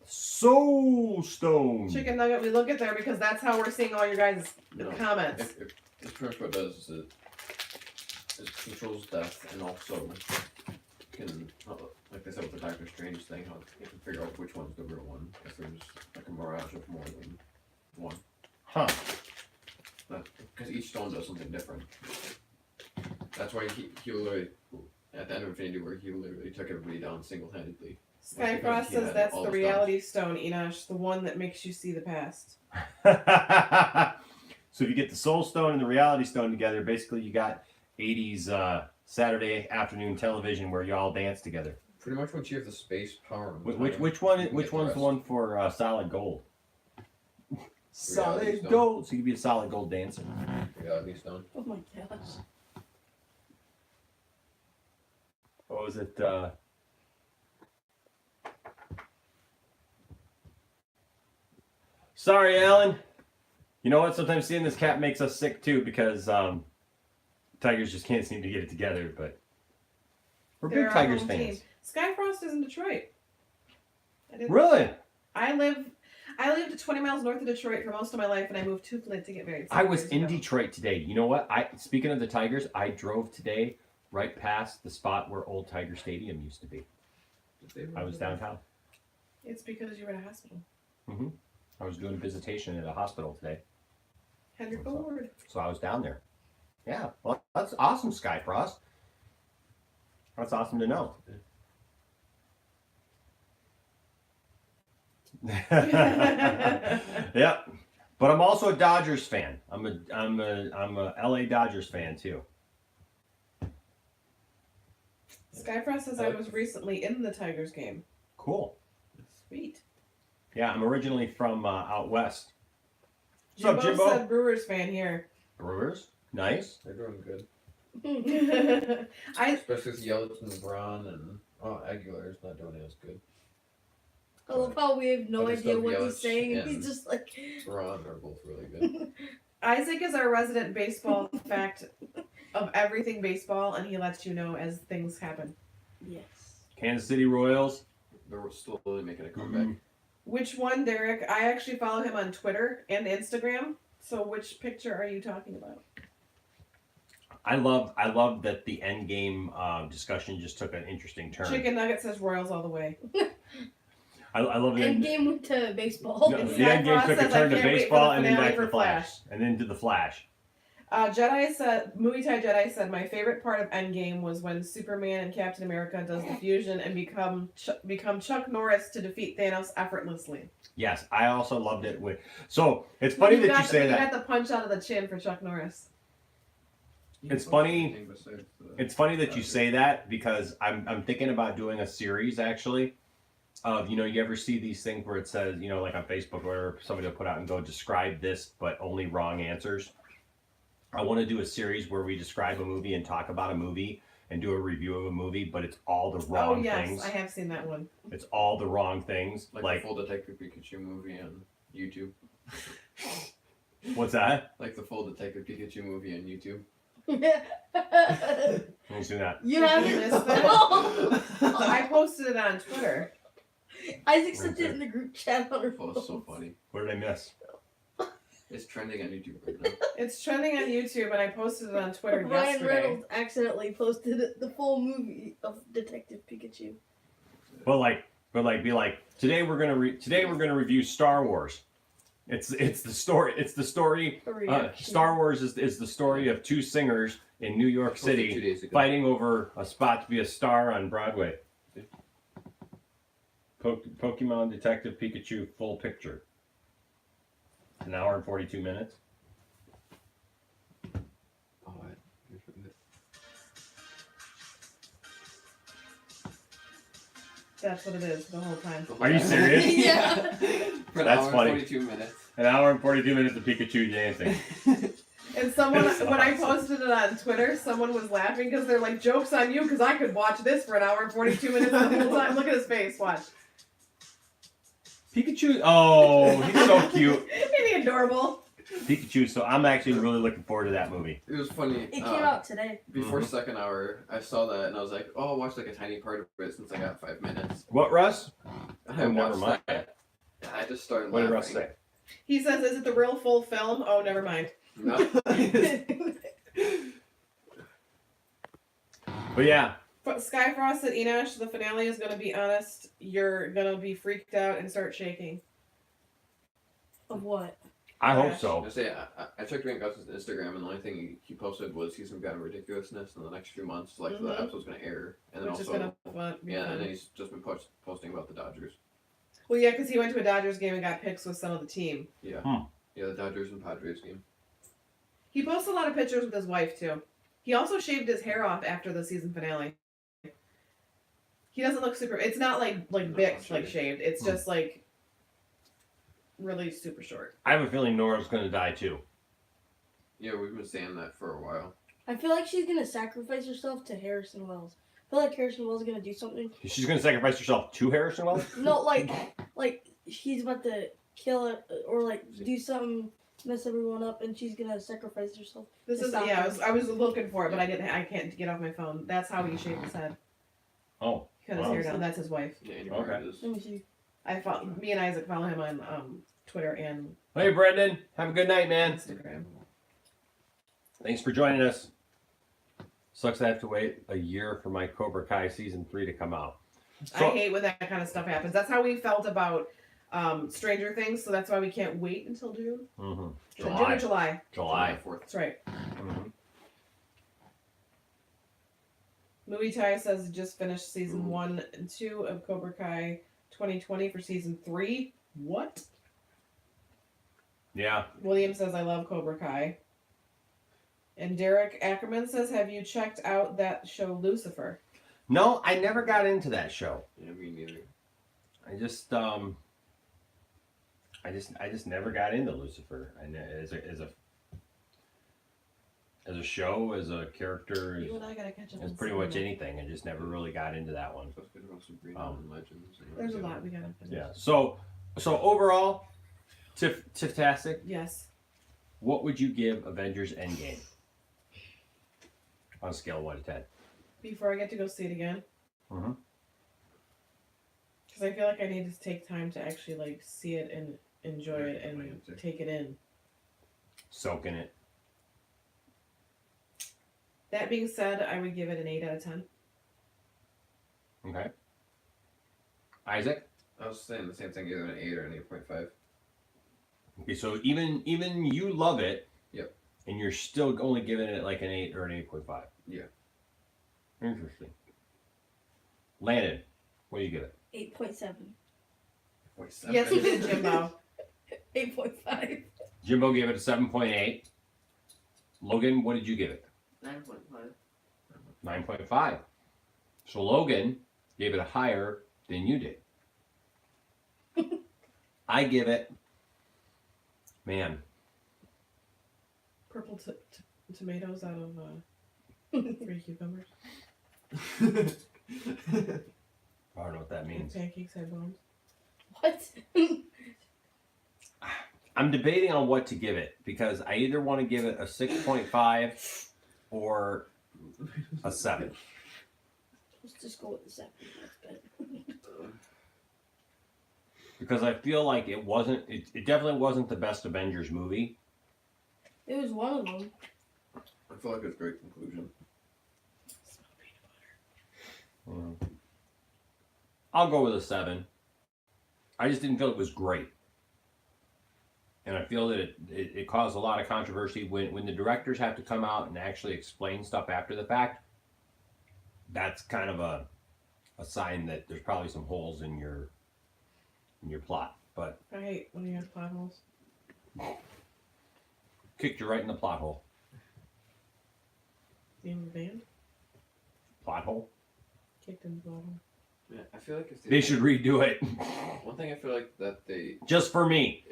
Soul Stone. Chicken Nugget, we look at there because that's how we're seeing all your guys' No. comments. If it's pretty much what it does is it controls death and also can, like they said with the Doctor Strange thing, how you can figure out which one's the real one. If there's like a mirage of more than one. Huh. Because each stone does something different. That's why he literally, at the end of Infinity War, he literally took everybody down single-handedly. Skyfrost He says had that's all the the reality stone, Enosh, the one that makes you see the past. So if you get the Soul Stone and the Reality Stone together, basically you got 80s Saturday afternoon television where you all dance together. Pretty much once you have the space power. and time, Which you can one's get the rest. one for solid gold? Solid Stone. gold. So you can be a solid gold dancer. Reality stone. Oh my gosh. What was it? Sorry, Alan. You know what? Sometimes seeing this cat makes us sick too because Tigers just can't seem to get it together. But we're They're big our Tigers home fans. team. Skyfrost is in Detroit. I didn't- Really? I lived 20 miles north of Detroit for most of my life, and I moved to Flint to get married. I was 7 in years ago. Detroit today. You know what? Speaking of the Tigers, I drove today right past the spot where old Tiger Stadium used to be. I was downtown. It's because you were in a hospital. I was doing a visitation at a hospital today, Hendrick What's up? Award. so I was down there. Yeah, well, that's awesome, Skyfrost. That's awesome to know. Yep, but I'm also a Dodgers fan. I'm a LA Dodgers fan too. Skyfrost says I was recently in the Tigers game. Cool. Sweet. Yeah, I'm originally from out west. What's up, Jimbo Jimbo? said Brewers fan here. Brewers, nice. They're doing good. I Especially with Yelich and Braun and Aguilar's not doing as good. I love how we have no I just idea love what he's Yelich saying, and and- he's just like, Braun are both really good. Isaac is our resident baseball fact of everything baseball, and he lets you know as things happen. yes. Kansas City Royals. They're slowly making a comeback. Which one, Derek? I actually follow him on Twitter and Instagram. So which picture are you talking about? I love that the end game discussion just took an interesting turn. Chicken Nugget says Royals all the way. I love it. And game went to baseball. No, And the end game Skyfrost took a says, turn "I to can't wait for baseball the and then finale back to for the Flash. Flash." And then to the Flash. Jedi said, Muay Thai Jedi said, my favorite part of Endgame was when Superman and Captain America does the fusion and become Chuck Norris to defeat Thanos effortlessly. Yes, I also loved it. So it's funny that you say You that. got the punch out of the chin for Chuck Norris. It's funny. It's funny that you say that because I'm thinking about doing a series actually. Of you ever see these things where it says like on Facebook where somebody will put out and go describe this but only wrong answers. I want to do a series where we describe a movie and talk about a movie and do a review of a movie, but it's all the wrong Oh yes, things. I have seen that one. It's all the wrong things. Like the Full Detective Pikachu movie on YouTube. What's that? Like the Full Detective Pikachu movie on YouTube. Let me see that. You Did haven't you miss that? Oh! I posted it on Twitter. Isaac sent it in the group chat on her Oh, phone. it's so funny. What did I miss? It's trending on YouTube right now. It's trending on YouTube, and I posted it on Twitter Ryan yesterday. Reynolds accidentally posted the full movie of Detective Pikachu. But be like today we're gonna review Star Wars. It's the story. A reaction. Star Wars is the story of two singers in New York Posted 2 City days ago. fighting over a spot to be a star on Broadway. Pokemon Detective Pikachu full picture. An hour and 42 minutes. Oh, That's what it is the whole time. Are you serious? Yeah. For an That's hour and funny. 42 minutes. An hour and 42 minutes of Pikachu dancing. And someone, That's when I awesome. posted it on Twitter, someone was laughing because they're like, "Joke's on you," because I could watch this for an hour and 42 minutes the whole time. Look at his face. Watch. Pikachu. Oh, he's so cute. Isn't he adorable? Pikachu. So I'm actually really looking forward to that movie. It was funny. It came out today. Before second hour, I saw that and I was like, "Oh, I'll watch like a tiny part of it since I got 5 minutes." What, Russ? And I Oh, never watched mind. that. And I just started What did laughing. Russ say? He says, "Is it the real full film?" Oh, never mind. No. But yeah, Skyfrost said, Enosh, the finale is going to be honest. You're going to be freaked out and start shaking. Of what? I hope I so. say I checked Grant Gus's Instagram and the only thing he posted was he's gonna got ridiculousness in the next few months, like the episode's gonna air, and then Which also is going to be yeah, fun. and then he's just been posting about the Dodgers. Well, yeah, because he went to a Dodgers game and got pics with some of the team. Yeah, Hmm. yeah, the Dodgers and Padres game. He posts a lot of pictures with his wife, too. He also shaved his hair off after the season finale. He doesn't look super... It's not like Bix, like, shaved. It's just, like, really super short. I have a feeling Nora's going to die too. Yeah, we've been saying that for a while. I feel like she's gonna sacrifice herself to Harrison Wells. I feel like Harrison Wells is gonna do something. She's going to sacrifice herself to Harrison Wells? No, like he's about to kill it or like do something, mess everyone up, and she's gonna sacrifice herself. This is... Stop Yeah, him. I was looking for it, but I can't get off my phone. That's how he shaved his head. Oh. He cut his Wow. hair down. That's his wife. Yeah, Andy Okay. Murray is. Let me see. Me and Isaac follow him on Twitter and Hey, Brendan. Have a good night, man. Instagram. Thanks for joining us. Sucks I have to wait a year for my Cobra Kai season 3 to come out. I hate when that kind of stuff happens. That's how we felt about Stranger Things, so that's why we can't wait until June. Mm-hmm. June or July. July. 4th. That's right. Mm-hmm. Muay Thai says just finished season 1 and 2 of Cobra Kai 2020 for season 3. What? Yeah. William says I love Cobra Kai. And Derek Ackerman says, have you checked out that show Lucifer? No, I never got into that show. Yeah, me neither. I just never got into Lucifer. And as a show, as a character, You and I gotta catch up. as on pretty some much of it. anything. I just never really got into that one. So it's good about Sabrina and Legends. And There's a lot we gotta finish. Yeah. So overall, Tiff-tastic, Yes. what would you give Avengers Endgame? On a scale of 1 to 10. Before I get to go see it again. Mhm. Because I feel like I need to take time to actually like see it and enjoy it and my answer. take it in. Soak in it. That being said, I would give it an 8 out of 10. Okay. Isaac? I was saying the same thing, either an 8 or an 8.5. Okay, so even you love it. Yep. And you're still only giving it like an 8 or an 8.5. Yeah. Interesting. Landon, what do you give it? 8.7. 0.7. Yes, you did, Jimbo. 8.5. Jimbo gave it a 7.8. Logan, what did you give it? 9.5. 9.5. So Logan gave it a higher than you did. I give it, man, Purple tomatoes out of 3 cucumbers. I don't know what that means. Pancakes had bones. What? I'm debating on what to give it because I either want to give it a 6.5 or a 7. Let's just go with the 7. That's better. Because I feel like it definitely wasn't the best Avengers movie. It was one of them. I feel like it's a great conclusion. I'll go with a 7. I just didn't feel it was great. And I feel that it caused a lot of controversy when the directors have to come out and actually explain stuff after the fact. That's kind of a sign that there's probably some holes in your plot. But I hate when you have plot holes. kicked you right in the plot hole. You have a band? Plot hole? Kicked in the plot hole. Yeah, I feel like if They should redo it. One thing I feel like that they. Just for me.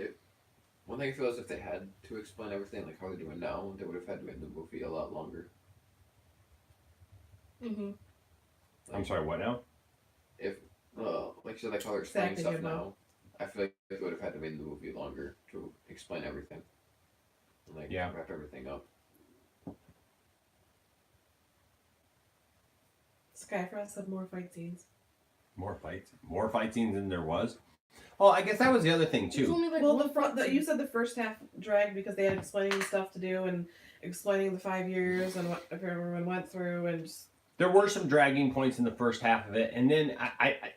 One thing I feel is if they had to explain everything like how they're doing now, they would have had to end the movie a lot longer. Mm-hmm. I'm sorry, what now? If like you said, like how they're explaining Exactly, stuff yeah, now. I feel like they would have had to make the movie longer to explain everything. And, like, Yeah. wrap everything up. Skyfrost had more fight scenes. More fight scenes than there was. Oh, I guess that was the other thing There's too. only like Well, one fight you scene. said the first half dragged because they had explaining stuff to do and explaining the 5 years and what everyone went through and just, There were some dragging points in the first half of it, and then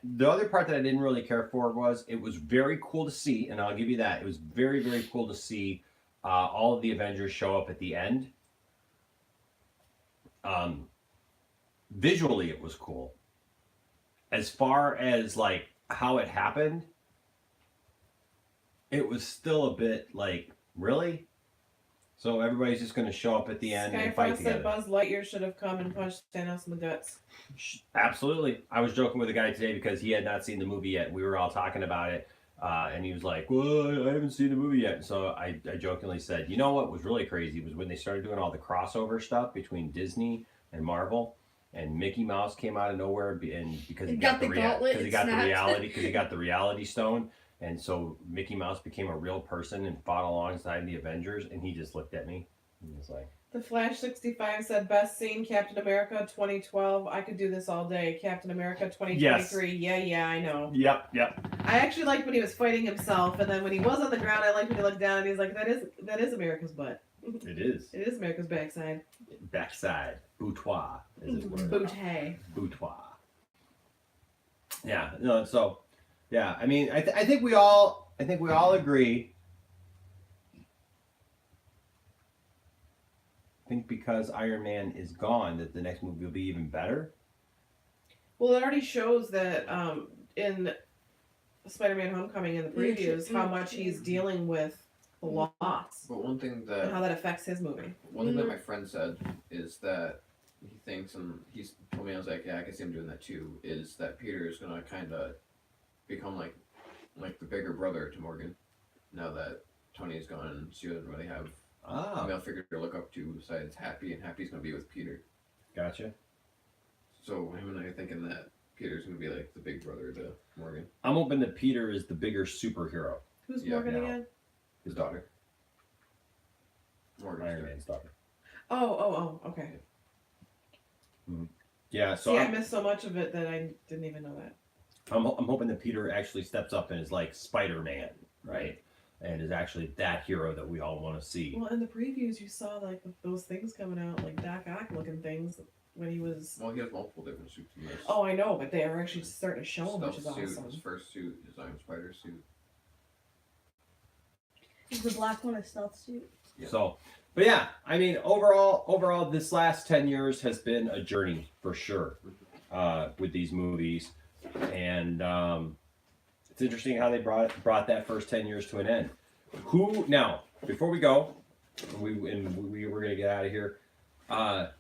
the other part that I didn't really care for was it was very cool to see, and I'll give you that. It was very, very cool to see all of the Avengers show up at the end. Visually, it was cool. As far as like how it happened, it was still a bit like, really? So everybody's just going to show up at the end and fight Skyfrost together. said Buzz Lightyear should have come and punched Thanos in the guts. Absolutely. I was joking with a guy today because he had not seen the movie yet. We were all talking about it, and he was like, well, I haven't seen the movie yet. So I jokingly said, you know what was really crazy was when they started doing all the crossover stuff between Disney and Marvel, and Mickey Mouse came out of nowhere and because he got the gauntlet, because he it got the snapped. reality because he got the reality stone. And so Mickey Mouse became a real person and fought alongside the Avengers, and he just looked at me and was like, The Flash 65 said best scene Captain America 2012. I could do this all day. Captain America 2023. Yeah, I know. yep. I actually liked when he was fighting himself, and then when he was on the ground, I liked when he looked down and he's like, that is America's butt. It is. It is America's backside. Backside. Boutoir is his word. Bootay. Boutoir. Yeah, no, so yeah, I mean I think we all agree. I think because Iron Man is gone that the next movie will be even better. Well, it already shows that in Spider-Man: Homecoming in the previews how much he's dealing with the loss But one thing and that how that affects his movie. my friend said is that he thinks, and he's told me, I was like, yeah, I can see him doing that too, is that Peter is gonna kind of become like the bigger brother to Morgan now that Tony is gone and she doesn't really have a male figure to look up to besides Happy, and Happy's gonna be with Peter. Gotcha. So him and I are thinking that Peter's gonna be like the big brother to Morgan, I'm hoping that Peter is the bigger superhero. Who's Yeah, Morgan no. again? his daughter. Morgan's Iron daughter. Man's daughter. Oh, okay. Yeah, so See, I missed so much of it that I didn't even know that. I'm hoping that Peter actually steps up and is like Spider-Man, right? And is actually that hero that we all want to see. Well, in the previews, you saw like those things coming out, like Doc Ock looking things when he was. Well, he has multiple different suits in this. Oh, I know, but they are actually starting to show him, which is Stealth suit, awesome. his first suit, his Iron Spider suit. Is the black one a stealth suit? Yeah. So, but yeah, I mean, overall, this last 10 years has been a journey for sure with these movies, and it's interesting how they brought that first 10 years to an end. Who now? Before we go, we were gonna get out of here. I'm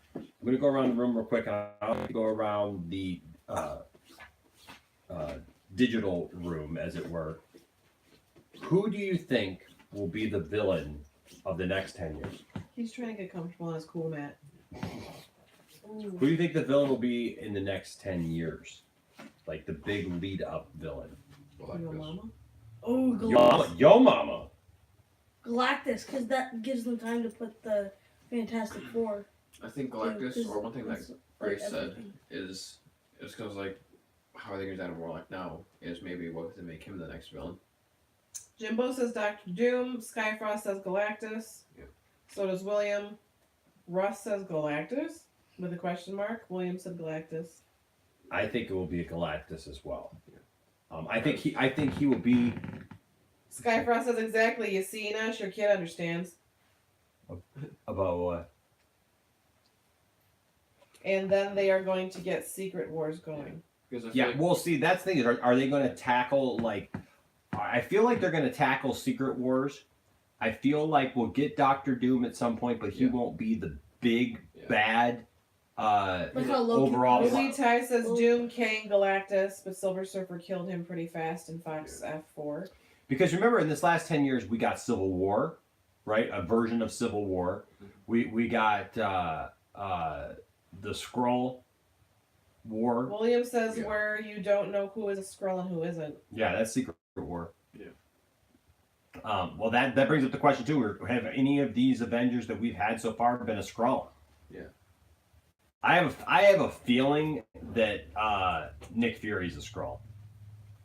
gonna go around the room real quick, and I'll go around the digital room, as it were. Who do you think will be the villain of the next 10 years? He's trying to get comfortable on his cool mat. Who do you think the villain will be in the next 10 years? Like the big lead up villain. Your mama? Oh, Yo mama. Galactus, because that gives them time to put the Fantastic Four. I think Galactus, Yeah, 'cause or one thing that it's, Grace said everything. is because like how are they going to Adam Warlock now is maybe what could make him the next villain. Jimbo says Dr. Doom. Skyfrost says Galactus. Yeah. So does William. Russ says Galactus with a question mark. William said Galactus. I think it will be a Galactus as well. I think he will be. Skyfrost says exactly. You seen us? Your kid understands. About what? And then they are going to get Secret Wars going. Because I feel Yeah, like, well, see, that's the thing is, are they going to tackle like? I feel like they're going to tackle Secret Wars. I feel like we'll get Doctor Doom at some point, but he Yeah. won't be the big bad. Like how Loki Overall, was. Lily Ty says Doom, Kang, Galactus, but Silver Surfer killed him pretty fast in Fox F4. Because remember, in this last 10 years, we got Civil War, right? A version of Civil War. We got the Skrull War. William says Yeah. where you don't know who is a Skrull and who isn't. Yeah, that's Secret War. Well, that brings up the question too. Have any of these Avengers that we've had so far been a Skrull? Yeah. I have a feeling that Nick Fury's a Skrull.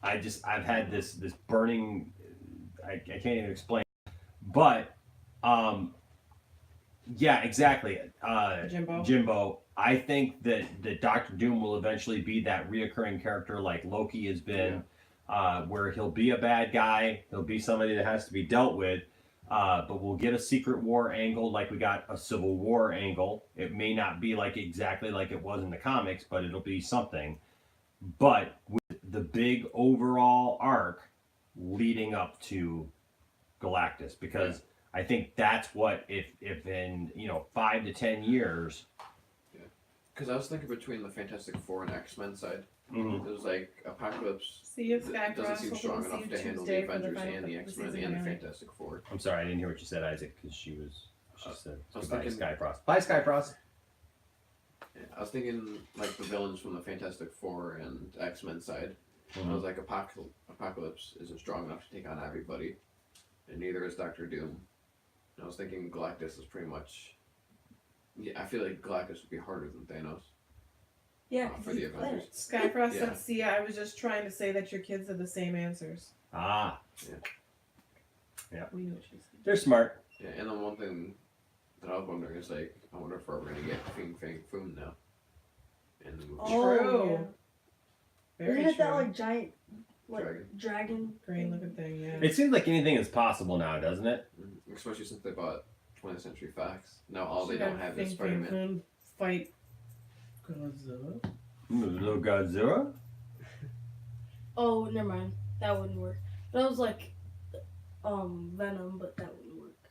I've had this burning. I can't even explain. But yeah, exactly. Jimbo. I think that Doctor Doom will eventually be that reoccurring character like Loki has been, where he'll be a bad guy. He'll be somebody that has to be dealt with. But we'll get a Secret War angle like we got a Civil War angle. It may not be like exactly like it was in the comics, but it'll be something. But with the big overall arc leading up to Galactus, because I think that's what if in 5 to 10 years. Because I was thinking between the Fantastic Four and X-Men side, Mhm. it was like Apocalypse See you, doesn't Skycross. seem Hopefully strong see enough you to handle the Tuesday for Avengers final and the the X-Men season and the finale. Fantastic Four. I'm sorry, I didn't hear what you said, Isaac, because she said I was goodbye, thinking- Skyfrost. Bye, Skyfrost. Yeah, I was thinking like the villains from the Fantastic Four and X-Men side. I Mhm. was like, Apocalypse isn't strong enough to take on everybody, and neither is Doctor Doom. And I was thinking Galactus is pretty much. Yeah, I feel like Galactus would be harder than Thanos. Yeah, For 'cause the he's Avengers. planets. Skyfrost Yeah. said, "See, I was just trying to say that your kids have the same answers." Ah, We know what she said. they're smart. Yeah, and then one thing that I was wondering is like, I wonder if we're ever gonna get Fing Fang Foom now. In the movie. Oh, True. yeah. Very Isn't it that true. like giant, like Dragon. dragon? Green looking thing, yeah. It seems like anything is possible now, doesn't it? Mhm. Especially since they bought 20th Century Fox. Now all they She don't got have is Fing Spider-Man. Fang Foom fight Godzilla. Little Godzilla. Oh, never mind. That wouldn't work. That was like, Venom, but that wouldn't work.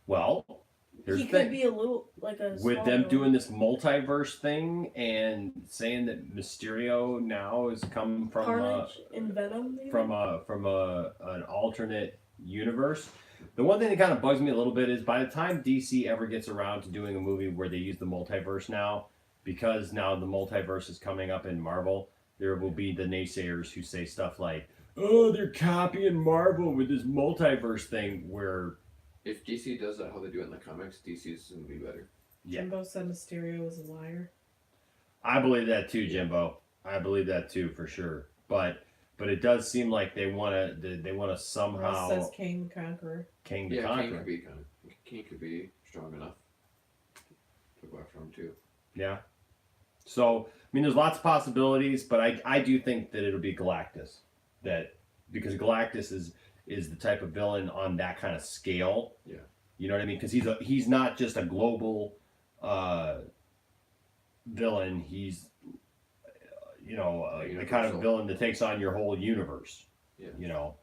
Well, here's He the could thing. be a little like a. With small them villain. doing this multiverse thing and saying that Mysterio now is come from Carnage in Venom. Maybe? from an alternate universe. The one thing that kind of bugs me a little bit is by the time DC ever gets around to doing a movie where they use the multiverse now, because now the multiverse is coming up in Marvel, there will be the naysayers who say stuff like, "Oh, they're copying Marvel with this multiverse thing," where If DC does that how they do it in the comics, DC is gonna be better. Yeah. Jimbo said Mysterio was a liar. I believe that too, Jimbo. I believe that too for sure. But it does seem like they want to somehow Ross says King the Conqueror. King the Yeah, Conqueror. King could be strong enough to go after him too. Yeah. So, I mean, there's lots of possibilities, but I do think that it'll be Galactus. Because Galactus is the type of villain on that kind of scale. Yeah. You know what I mean? Because he's not just a global villain. He's the kind of Universal. villain that takes on your whole universe. Yeah. You know.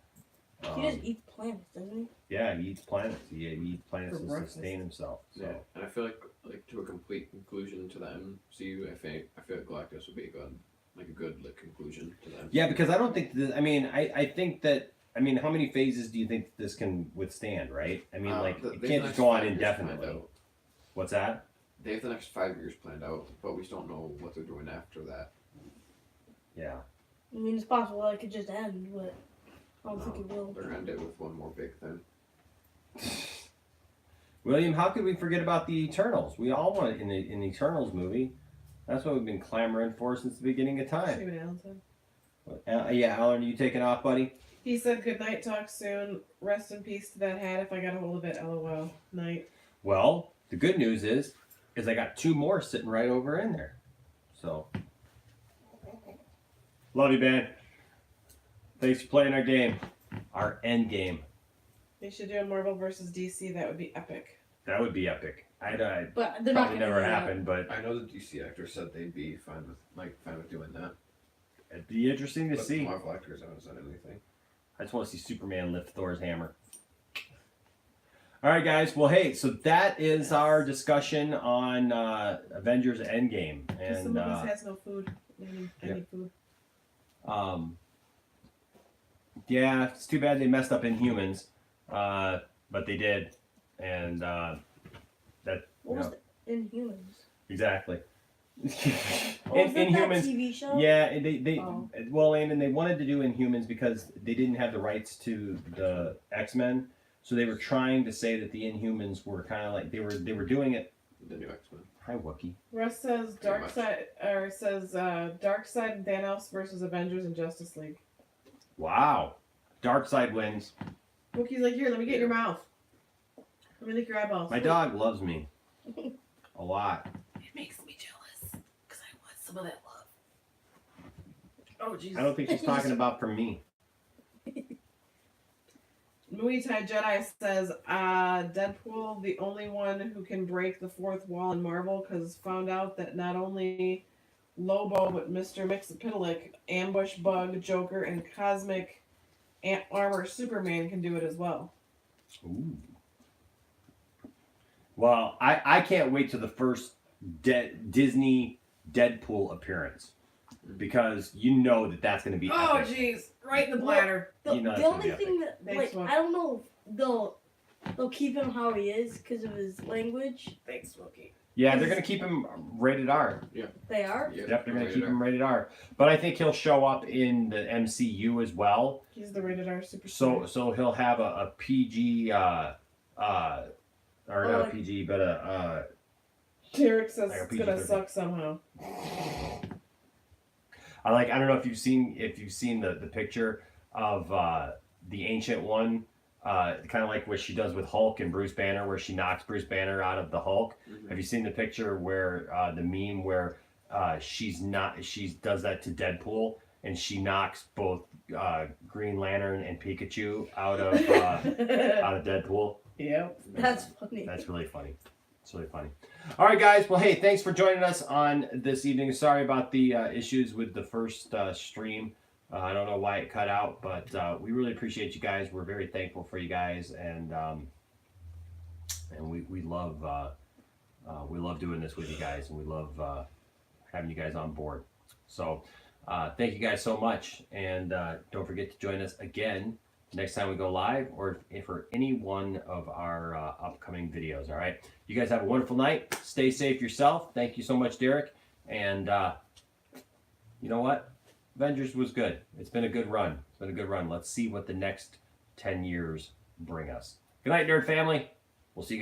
He just eats planets, doesn't he? Yeah, he eats planets. He eats planets For to breakfast. sustain himself. So. Yeah, and I feel like to a complete conclusion to the MCU, I feel like Galactus would be a good conclusion to them. Yeah, because I don't think that, I think that, how many phases do you think this can withstand, right? I mean, They it have the can't next just go on 5 years planned indefinitely. out. What's that? They have the next 5 years planned out, but we still don't know what they're doing after that. Yeah. I mean, it's possible that it could just end, but I don't think it will. They're gonna end it with one more big thing. William, how could we forget about the Eternals? We all want it in the Eternals movie. That's what we've been clamoring for since the beginning of See time. what Alan said. Yeah, Alan, are you taking off, buddy? He said, "Good night, talk soon. Rest in peace to that hat. If I got a hold of it, LOL. Night." Well, the good news is I got 2 more sitting right over in there. So, love you, man. Thanks for playing our game, our end game. They should do a Marvel versus DC. That would be epic. That would be epic. I'd But they're not probably gonna never do that. happen, but I know the DC actors said they'd be fine with doing that. it'd be interesting to But see. the Marvel actors haven't said anything. I just want to see Superman lift Thor's hammer. All right, guys. Well, hey, so that is our discussion on Avengers Endgame, Because the and movies has no food. I need food. yeah, it's too bad they messed up Inhumans, but they did, and that What was the Inhumans? exactly. Oh, is that that Inhumans. TV show? Yeah, they Oh. well, and they wanted to do Inhumans because they didn't have the rights to the X-Men, so they were trying to say that the Inhumans were kind of like they were doing it. The new X-Men. Hi, Wookie. Russ says Pretty much. Darkseid and Thanos versus Avengers and Justice League. Wow, Darkseid wins. Wookie's like, here, let me get in your mouth. Let me lick your eyeballs. My dog loves me a lot. It makes me jealous because I want some of that love. Oh, jeez. I don't think she's talking about from me. Muay Thai Jedi says, Deadpool, the only one who can break the fourth wall in Marvel, because found out that not only Lobo, but Mr. Mxyzptlk, Ambush Bug, Joker, and Cosmic Armor Superman can do it as well. Ooh. Well, I can't wait to the first Disney Deadpool appearance because you know that's going to be Oh, epic. jeez. Right in the bladder. The, You know the it's gonna only be thing that, Thanks, like, Wookie. I don't know if they'll keep him how he is because of his language. Thanks, Wookie. Yeah, they're going to keep him rated R. They are. Yep, they're going to keep him rated R. But I think he'll show up in the MCU as well. He's the rated R super. So he'll have a PG or not a like- PG, but a Derek says Like a it's gonna PG-13. suck somehow. I don't know if you've seen the picture of the Ancient One, kind of like what she does with Hulk and Bruce Banner, where she knocks Bruce Banner out of the Hulk. Mhm. Have you seen the picture where the meme where she does that to Deadpool and she knocks both Green Lantern and Pikachu out of Deadpool? Yep. That's funny. That's really funny. It's really funny. All right, guys. Well, hey, thanks for joining us on this evening. Sorry about the issues with the first stream. I don't know why it cut out, but we really appreciate you guys. We're very thankful for you guys, and we love doing this with you guys, and we love having you guys on board. So thank you guys so much, and don't forget to join us again next time we go live, or for any one of our upcoming videos. All right, you guys have a wonderful night. Stay safe yourself. Thank you so much, Derek. And you know what? Avengers was good. It's been a good run. Let's see what the next 10 years bring us. Good night, nerd family. We'll see you guys.